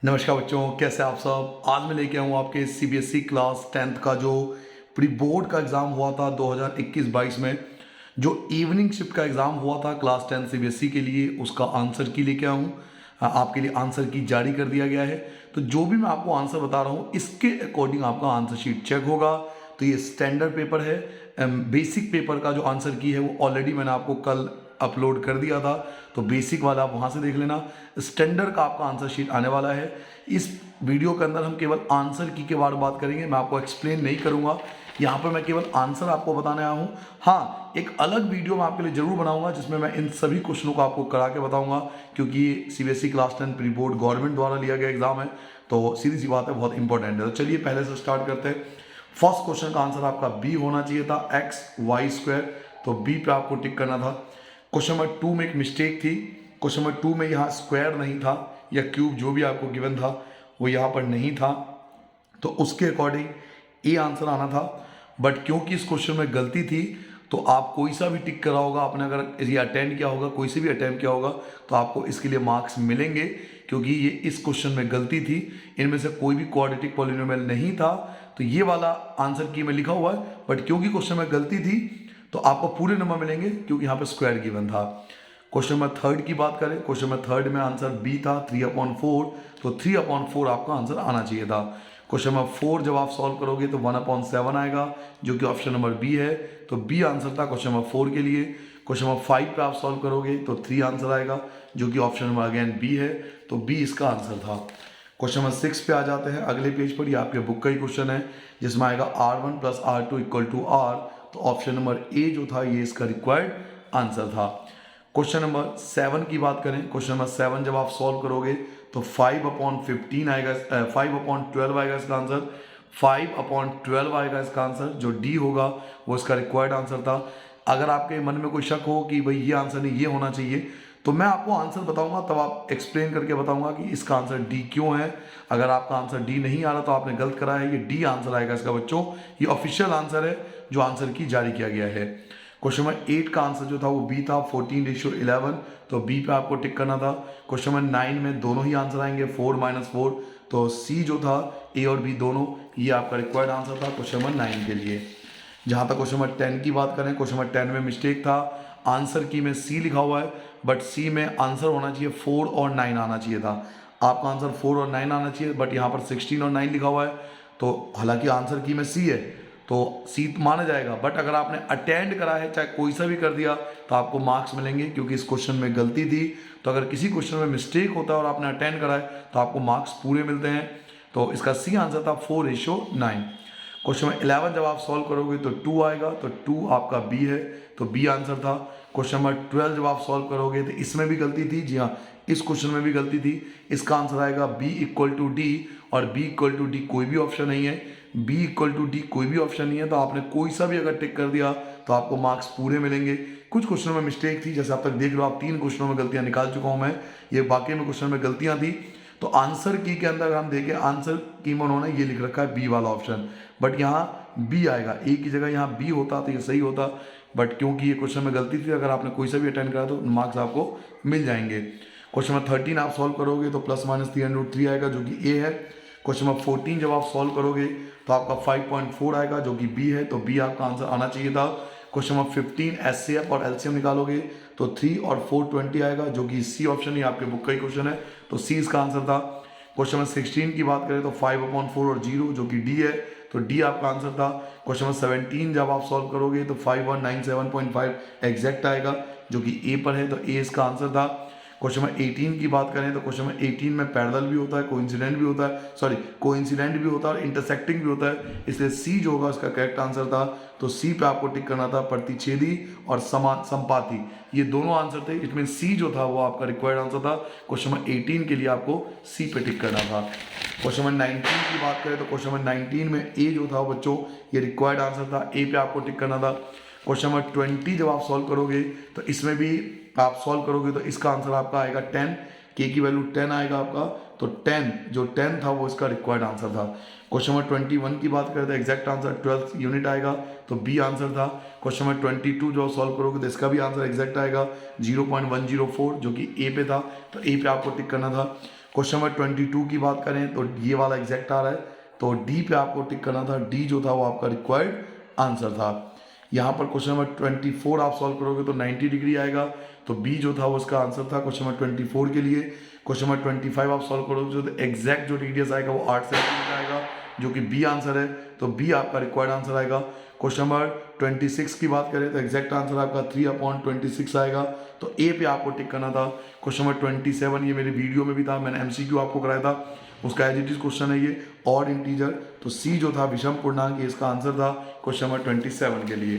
नमस्कार बच्चों, कैसे आप सब। आज मैं लेके आऊँ आपके सीबीएसई क्लास 10th का जो प्री बोर्ड का एग्ज़ाम हुआ था 2021-22 में, जो इवनिंग शिफ्ट का एग्ज़ाम हुआ था क्लास 10 सीबीएसई के लिए, उसका आंसर की लेके आऊँ। आपके लिए आंसर की जारी कर दिया गया है। तो जो भी मैं आपको आंसर बता रहा हूँ, इसके अकॉर्डिंग आपका आंसर शीट चेक होगा। तो ये स्टैंडर्ड पेपर है। बेसिक पेपर का जो आंसर की है वो ऑलरेडी मैंने आपको कल अपलोड कर दिया था, तो बेसिक वाला आप वहाँ से देख लेना। स्टैंडर्ड का आपका आंसर शीट आने वाला है। इस वीडियो के अंदर हम केवल आंसर की के बारे में बात करेंगे, मैं आपको एक्सप्लेन नहीं करूँगा। यहाँ पर मैं केवल आंसर आपको बताने आया हूँ। हाँ, एक अलग वीडियो मैं आपके लिए ज़रूर बनाऊंगा जिसमें मैं इन सभी क्वेश्चनों को आपको करा के बताऊंगा, क्योंकि ये CBSE class 10 pre board government द्वारा लिया गया एग्जाम है, तो सीधी सी बात है, बहुत इंपॉर्टेंट है। तो चलिए पहले से स्टार्ट करते हैं। फर्स्ट क्वेश्चन का आंसर आपका बी होना चाहिए था, एक्स वाई स्क्वायर। तो बी पे आपको टिक करना था। क्वेश्चन नंबर 2 में एक मिस्टेक थी। क्वेश्चन नंबर 2 में यहाँ स्क्वायर नहीं था, या क्यूब जो भी आपको गिवन था वो यहाँ पर नहीं था, तो उसके अकॉर्डिंग ए आंसर आना था। बट क्योंकि इस क्वेश्चन में गलती थी, तो आप कोई सा भी टिक करा होगा आपने, अगर ये अटेम्प्ट किया होगा, कोई से भी अटेम्प्ट किया होगा, तो आपको इसके लिए मार्क्स मिलेंगे, क्योंकि ये इस क्वेश्चन में गलती थी। इनमें से कोई भी क्वाड्रेटिक पॉलिनोमियल नहीं था, तो ये वाला आंसर की में लिखा हुआ है। बट क्योंकि क्वेश्चन में गलती थी, तो आपको पूरे नंबर मिलेंगे, क्योंकि यहाँ पे स्क्वायर गिवन था। क्वेश्चन नंबर 3 की बात करें, क्वेश्चन नंबर 3 में आंसर बी था 3/4, तो 3/4 आपका आंसर आना चाहिए था। क्वेश्चन नंबर 4 जब आप सॉल्व करोगे तो 1/7 आएगा, जो कि ऑप्शन नंबर बी है, तो बी आंसर था क्वेश्चन नंबर 4 के लिए। क्वेश्चन नंबर 5 पे आप सॉल्व करोगे तो 3 आंसर आएगा, जो कि ऑप्शन नंबर अगेन बी है, तो बी इसका आंसर था। क्वेश्चन नंबर 6 पे आ जाते हैं अगले पेज पर। ये आपके बुक का ही क्वेश्चन है, जिसमें आएगा R1 + R2 = R, तो ऑप्शन नंबर ए जो था ये इसका रिक्वायर्ड आंसर था। क्वेश्चन नंबर 7 की बात करें, क्वेश्चन नंबर 7 जब आप सॉल्व करोगे तो 5/15 आएगा, 5/12 आएगा इसका आंसर। 5/12 आएगा इसका आंसर, जो डी होगा वो इसका रिक्वायर्ड आंसर था। अगर आपके मन में कोई शक हो कि भाई ये आंसर नहीं ये होना चाहिए, तो मैं आपको आंसर बताऊंगा, तब आप एक्सप्लेन करके बताऊंगा कि इसका आंसर डी क्यों है। अगर आपका आंसर डी नहीं आ रहा तो आपने गलत करा है, ये डी आंसर आएगा इसका बच्चों। ये ऑफिशियल आंसर है जो आंसर की जारी किया गया है। क्वेश्चन नंबर 8 का आंसर जो था वो बी था, 14:11, तो बी पे आपको टिक करना था। क्वेश्चन नंबर 9 में दोनों ही आंसर आएंगे, 4 - 4, तो सी जो था ए और बी दोनों, ये आपका रिक्वायर्ड आंसर था क्वेश्चन नंबर 9 के लिए। जहाँ तक क्वेश्चन नंबर 10 की बात करें, क्वेश्चन नंबर 10 में मिस्टेक था, आंसर की में सी लिखा हुआ है, बट सी में आंसर होना चाहिए 4 और 9 आना चाहिए था। आपका आंसर 4 और 9 आना चाहिए, बट यहाँ पर 16 और 9 लिखा हुआ है। तो हालांकि आंसर की में सी है, तो सी माना जाएगा, बट अगर आपने अटेंड करा है, चाहे कोई सा भी कर दिया, तो आपको मार्क्स मिलेंगे, क्योंकि इस क्वेश्चन में गलती थी। तो अगर किसी क्वेश्चन में मिस्टेक होता है और आपने अटेंड करा है, तो आपको मार्क्स पूरे मिलते हैं। तो इसका सी आंसर था 4:9। क्वेश्चन नंबर 11 जब आप सॉल्व करोगे तो 2 आएगा, तो 2 आपका बी है, तो बी आंसर था। क्वेश्चन नंबर 12 जब आप सॉल्व करोगे तो इसमें भी गलती थी, जी हाँ, इस क्वेश्चन में भी गलती थी। इसका आंसर आएगा बी = डी, और बी = डी कोई भी ऑप्शन नहीं है। बी = डी कोई भी ऑप्शन नहीं है, तो आपने कोई सा भी अगर टिक कर दिया तो आपको मार्क्स पूरे मिलेंगे। कुछ क्वेश्चनों में मिस्टेक थी, जैसे आप तक देख लो, आप 3 क्वेश्चनों में गलतियां निकाल चुका हूं मैं, ये बाकी में क्वेश्चन में गलतियां थी। तो आंसर की के अंदर हम देखें, आंसर की में उन्होंने ये लिख रखा है बी वाला ऑप्शन, बट यहाँ बी आएगा। ए की जगह यहाँ बी होता तो ये सही होता, बट क्योंकि ये क्वेश्चन में गलती थी, अगर आपने कोई सा भी अटेंड करा तो मार्क्स आपको मिल जाएंगे। क्वेश्चन नंबर 13 आप सॉल्व करोगे तो +-3√3 आएगा, जो कि ए है। क्वेश्चन नंबर 14 जब आप सॉल्व करोगे तो आपका 5.4 आएगा, जो कि बी है, तो बी आपका आंसर आना चाहिए था। क्वेश्चन नंबर 15 एचसीएफ और एलसीएम निकालोगे तो 3 और 4 20 आएगा, जो कि सी ऑप्शन ही आपके बुक का ही क्वेश्चन है, तो सी इसका आंसर था। क्वेश्चन नंबर 16 की बात करें तो 5/4 और 0, जो कि डी है, तो डी आपका आंसर था। क्वेश्चन नंबर 17 जब आप सॉल्व करोगे तो 5197.5 एग्जैक्ट आएगा, जो कि ए पर है, तो ए इसका आंसर था। क्वेश्चन नंबर 18 की बात करें तो क्वेश्चन नंबर 18 में पैरेलल भी होता है, कोइंसिडेंट भी होता है, सॉरी कोइंसिडेंट भी होता है और इंटरसेक्टिंग भी होता है, इसलिए सी जो होगा उसका करेक्ट आंसर था। तो सी पे आपको टिक करना था, प्रतिच्छेदी और समान संपाती, ये दोनों आंसर थे। इसमें सी जो था वो आपका रिक्वायर्ड आंसर था। क्वेश्चन नंबर 18 के लिए आपको सी पे टिक करना था। क्वेश्चन नंबर 19 की बात करें तो क्वेश्चन नंबर 19 में ए जो था बच्चों, ये रिक्वायर्ड आंसर था, ए पे आपको टिक करना था। क्वेश्चन नंबर 20 जब आप सॉल्व करोगे तो इसमें भी आप सॉल्व करोगे तो इसका आंसर आपका आएगा 10, के की वैल्यू 10 आएगा आपका, तो 10 जो 10 था वो इसका रिक्वायर्ड आंसर था। क्वेश्चन नंबर 21 की बात करें तो एग्जैक्ट आंसर 12th यूनिट आएगा, तो बी आंसर था। क्वेश्चन नंबर 22 जो सॉल्व करोगे तो इसका भी आंसर एग्जैक्ट आएगा 0.104, जो कि ए पे था, तो ए पे आपको टिक करना था। क्वेश्चन नंबर 22 की बात करें तो ये वाला एग्जैक्ट आ रहा है, तो डी पे आपको टिक करना था। डी जो था वो आपका रिक्वायर्ड आंसर था। यहाँ पर क्वेश्चन नंबर 24 आप सॉल्व करोगे तो 90 डिग्री आएगा, तो बी जो था वो उसका आंसर था क्वेश्चन नंबर 24 के लिए। क्वेश्चन नंबर 25 आप सॉल्व करोगे तो एग्जैक्ट जो रेडियस आएगा वो 8 सेंटीमीटर आएगा, जो कि बी आंसर है, तो बी आपका रिक्वायर्ड आंसर आएगा। क्वेश्चन नंबर 26 की बात करें तो एग्जैक्ट आंसर आपका 3/26 आएगा, तो ए पे आपको टिक करना था। क्वेश्चन नंबर 27 ये मेरे वीडियो में भी था, मैंने एमसीक्यू आपको कराया था, उसका एज इट इज क्वेश्चन है ये, ऑड इंटीजर, तो सी जो था विषम पूर्णांक, ये इसका आंसर था क्वेश्चन नंबर 27 के लिए।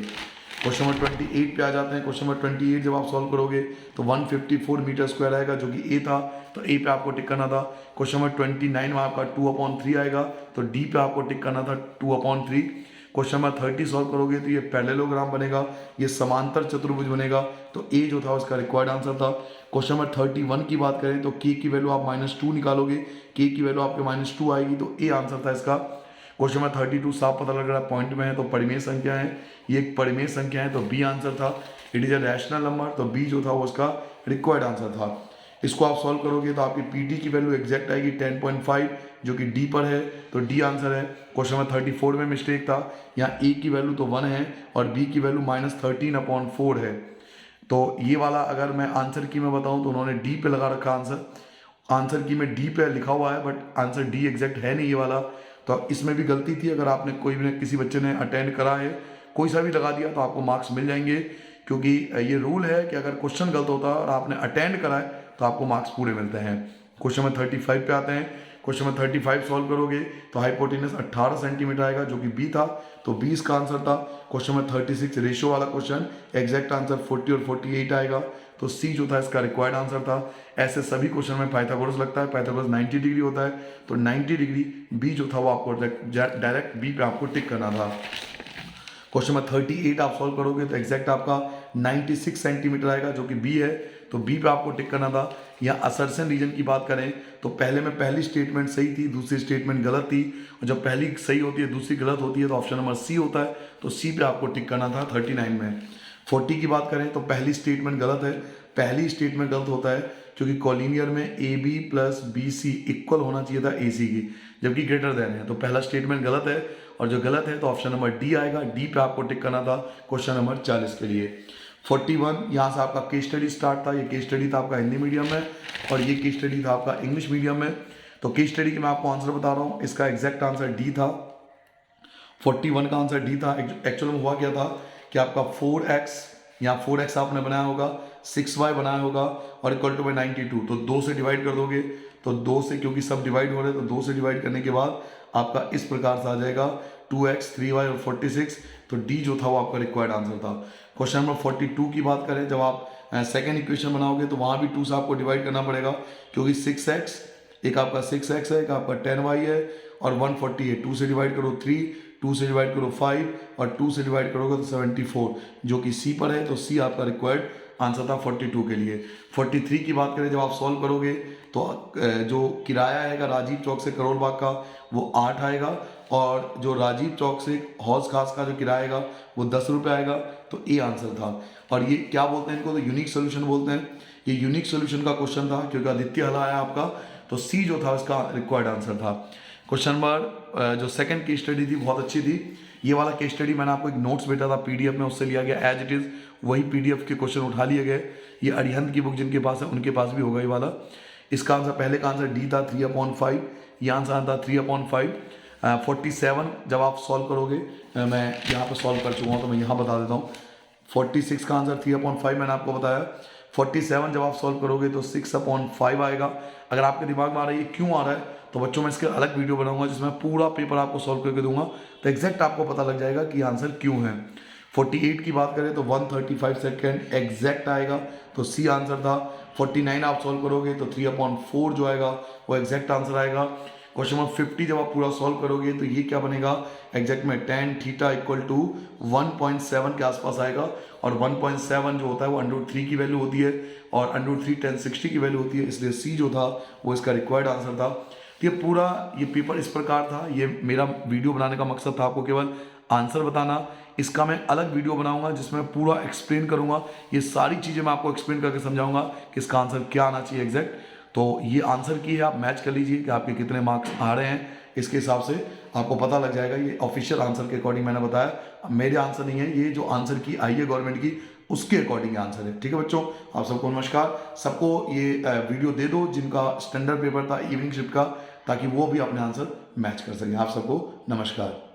क्वेश्चन नंबर 28 पे आ जाते हैं। क्वेश्चन नंबर 28 जब आप सॉल्व करोगे तो 154 मीटर स्क्वायर आएगा, जो कि ए था, तो ए पे आपको टिक करना था। क्वेश्चन नंबर 29 में आपका 2/3 आएगा, तो डी पे आपको टिक करना था 2/3। क्वेश्चन नंबर 30 सॉल्व करोगे तो ये पैरेललोग्राम बनेगा, ये समांतर चतुर्भुज बनेगा, तो ए जो था उसका रिक्वायर्ड आंसर था। क्वेश्चन नंबर 31 की बात करें तो के की वैल्यू आप -2 निकालोगे, के की वैल्यू आपके -2 आएगी, तो ए आंसर था इसका। क्वेश्चन नंबर 32 साफ पता लग रहा है पॉइंट में है, तो परिमेय संख्या है, ये एक परिमेय संख्या है, तो बी आंसर था। It is a rational number, तो बी जो था वो उसका रिक्वायर्ड आंसर था। इसको आप सॉल्व करोगे तो आपकी पीटी की वैल्यू एग्जैक्ट आएगी 10.5, जो कि डी पर है, तो डी आंसर है। क्वेश्चन नंबर 34 में मिस्टेक था, यहाँ ए की वैल्यू तो 1 है और बी की वैल्यू -13/4 है, तो ये वाला अगर मैं आंसर की मैं बताऊं तो उन्होंने डी पे लगा रखा आंसर, आंसर की में डी पे लिखा हुआ है, बट आंसर डी एग्जैक्ट है नहीं ये वाला, तो इसमें भी गलती थी। अगर आपने कोई भी किसी बच्चे ने अटेंड करा है, कोई सा भी लगा दिया तो आपको मार्क्स मिल जाएंगे, क्योंकि ये रूल है कि अगर क्वेश्चन गलत होता है और आपने अटेंड करा है तो आपको मार्क्स पूरे मिलते हैं। क्वेश्चन नंबर 35 पे आते हैं। क्वेश्चन नंबर 35 सॉल्व करोगे तो हाइपोटेनस 18 सेंटीमीटर आएगा, जो कि बी था, तो बी इसका आंसर था। क्वेश्चन नंबर 36 रेशियो वाला क्वेश्चन, एग्जैक्ट आंसर 40 और 48 आएगा, तो सी जो था इसका रिक्वायर्ड आंसर था। ऐसे सभी क्वेश्चन में पाइथागोरस लगता है, पाइथागोरस 90 डिग्री होता है, तो 90 डिग्री बी जो था वो आपको डायरेक्ट बी पे आपको टिक करना था। क्वेश्चन नंबर 38 आप सॉल्व करोगे तो एग्जैक्ट आपका 96 सेंटीमीटर आएगा, जो कि बी है, तो बी पे आपको टिक करना था। यहाँ असर्शन रीजन की बात करें तो पहली स्टेटमेंट सही थी, दूसरी स्टेटमेंट गलत थी, और जब पहली सही होती है दूसरी गलत होती है तो ऑप्शन नंबर सी होता है, तो सी पे आपको टिक करना था 39 में। 40 की बात करें तो पहली स्टेटमेंट गलत है, पहली स्टेटमेंट गलत होता है क्योंकि कॉलिनियर में A B plus B C equal होना चाहिए था ए सी की, जबकि ग्रेटर देन है, तो पहला स्टेटमेंट गलत है, और जो गलत है तो ऑप्शन नंबर डी आएगा, डी पे आपको टिक करना था क्वेश्चन नंबर 40 के लिए। 41 यहाँ से आपका केस स्टडी स्टार्ट था, ये केस स्टडी था आपका हिंदी मीडियम में और ये केस स्टडी था आपका इंग्लिश मीडियम में। तो केस स्टडी के मैं आपको आंसर बता रहा हूँ, इसका एग्जैक्ट आंसर डी था, 41 का आंसर डी था। एक्चुअल में हुआ क्या था कि आपका 4x, यहाँ 4x आपने बनाया होगा, 6y बनाया होगा और इक्वल टू बाई 92, तो 2 से डिवाइड कर दोगे, तो 2 से, क्योंकि सब डिवाइड हो रहे हैं, तो 2 से डिवाइड करने के बाद आपका इस प्रकार से आ जाएगा 2x 3y और 46, तो डी जो था वो आपका रिक्वायर्ड आंसर था। क्वेश्चन नंबर 42 की बात करें, जब आप सेकेंड इक्वेशन बनाओगे तो वहाँ भी 2 से आपको डिवाइड करना पड़ेगा, क्योंकि 6x, एक आपका 6x है, एक आपका 10y है और 140 है, 2 से डिवाइड करो 3, 2 से डिवाइड करो 5 और 2 से डिवाइड करोगे तो 74, जो कि सी पर है, तो सी आपका रिक्वायर्ड आंसर था 42 के लिए। 43 की बात करें, जब आप सॉल्व करोगे तो जो किराया आएगा राजीव चौक से करोल बाग का वो 8 आएगा, और जो राजीव चौक से हौज खास का जो किराया आएगा वो 10 रुपये आएगा, तो ए आंसर था। और ये क्या बोलते हैं इनको, तो यूनिक सोल्यूशन बोलते हैं। ये यूनिक सोल्यूशन का क्वेश्चन था क्योंकि आदित्य हला आया आपका, तो सी जो था उसका रिक्वायर्ड आंसर था। क्वेश्चन नंबर जो सेकंड केस स्टडी थी बहुत अच्छी थी, ये वाला केस स्टडी मैंने आपको एक नोट्स भेजा था पीडीएफ में, उससे लिया गया एज इट इज़, वही पीडीएफ के क्वेश्चन उठा लिए गए। ये अरिहंत की बुक जिनके पास है उनके पास भी होगा ये वाला। इसका आंसर, पहले का आंसर डी था 3/5, ये आंसर था 3/5। 47 जब आप सॉल्व करोगे, मैं यहाँ पर सॉल्व कर चुका हूँ तो मैं यहाँ बता देता हूँ। 46 का आंसर 3/5 मैंने आपको बताया। 47 जब आप सॉल्व करोगे तो 6/5 आएगा। अगर आपके दिमाग में आ रहा है ये क्यों आ रहा है, तो बच्चों मैं इसके अलग वीडियो बनाऊंगा जिसमें पूरा पेपर आपको सॉल्व करके दूंगा, तो एग्जैक्ट आपको पता लग जाएगा कि आंसर क्यों है। 48 की बात करें तो 135 सेकेंड एग्जैक्ट आएगा, तो सी आंसर था। 49 आप सॉल्व करोगे तो 3/4 जो आएगा वो एग्जैक्ट आंसर आएगा। क्वेश्चन नंबर 50 जब आप पूरा सॉल्व करोगे तो ये क्या बनेगा, एग्जैक्ट में tan थीटा इक्वल टू 1.7 के आसपास आएगा, और 1.7 जो होता है वो √3 की वैल्यू होती है और √3 tan 60 की वैल्यू होती है, इसलिए सी जो था वो इसका रिक्वायर्ड आंसर था। तो ये पूरा ये पेपर इस प्रकार था। ये मेरा वीडियो बनाने का मकसद था आपको केवल आंसर बताना। इसका मैं अलग वीडियो बनाऊंगा जिसमें पूरा एक्सप्लेन करूंगा, ये सारी चीज़ें मैं आपको एक्सप्लेन करके समझाऊंगा कि इसका आंसर क्या आना चाहिए एग्जैक्ट। तो ये आंसर की है, आप मैच कर लीजिए कि आपके कितने मार्क्स आ रहे हैं, इसके हिसाब से आपको पता लग जाएगा। ये ऑफिशियल आंसर के अकॉर्डिंग मैंने बताया, मेरे आंसर नहीं है, ये जो आंसर की आई है गवर्नमेंट की उसके अकॉर्डिंग आंसर है। ठीक है बच्चों, आप सबको नमस्कार। सबको ये वीडियो दे दो जिनका स्टैंडर्ड पेपर था इवनिंग शिफ्ट का, ताकि वो भी अपने आंसर मैच कर सकें। आप सबको नमस्कार।